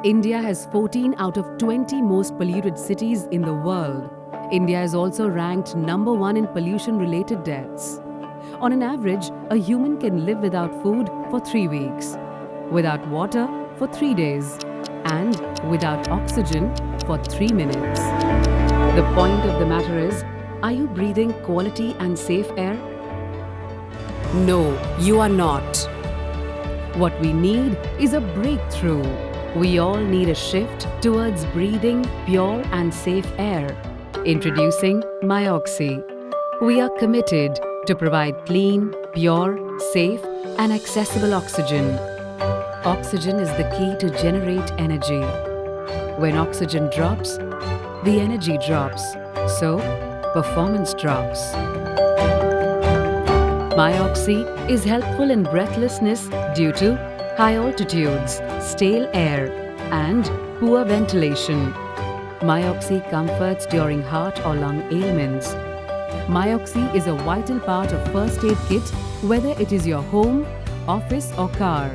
India has 14 out of 20 most polluted cities in the world. India is also ranked number 1 in pollution-related deaths. On an average, a human can live without food for 3 weeks, without water for 3 days, and without oxygen for 3 minutes. The point of the matter is, are you breathing quality and safe air? No, you are not. What we need is a breakthrough. We all need a shift towards breathing pure and safe air. Introducing Myoxy. We are committed to provide clean, pure, safe and accessible oxygen. Oxygen is the key to generate energy. When oxygen drops, the energy drops, so performance drops. Myoxy is helpful in breathlessness due to high altitudes, stale air, and poor ventilation. Myoxy comforts during heart or lung ailments. Myoxy is a vital part of first aid kit, whether it is your home, office or car.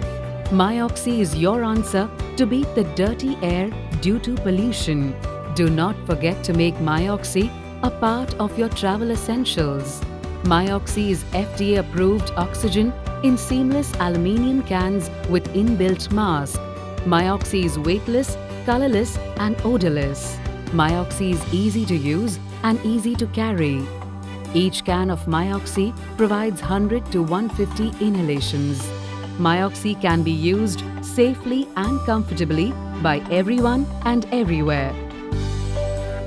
Myoxy is your answer to beat the dirty air due to pollution. Do not forget to make Myoxy a part of your travel essentials. Myoxy is FDA approved oxygen in seamless aluminium cans with inbuilt mask. Myoxy is weightless, colorless and odorless. Myoxy is easy to use and easy to carry. Each can of Myoxy provides 100 to 150 inhalations. Myoxy can be used safely and comfortably by everyone and everywhere.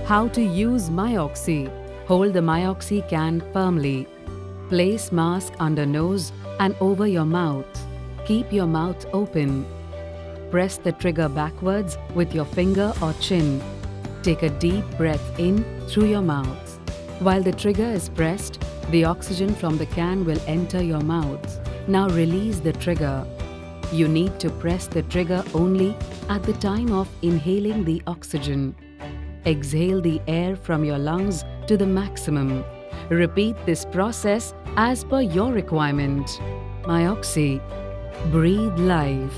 How to use Myoxy. Hold the Myoxy can firmly. Place mask under nose and over your mouth. Keep your mouth open. Press the trigger backwards with your finger or chin. Take a deep breath in through your mouth. While the trigger is pressed, the oxygen from the can will enter your mouth. Now release the trigger. You need to press the trigger only at the time of inhaling the oxygen. Exhale the air from your lungs to the maximum. Repeat this process as per your requirement. Myoxy. Breathe life.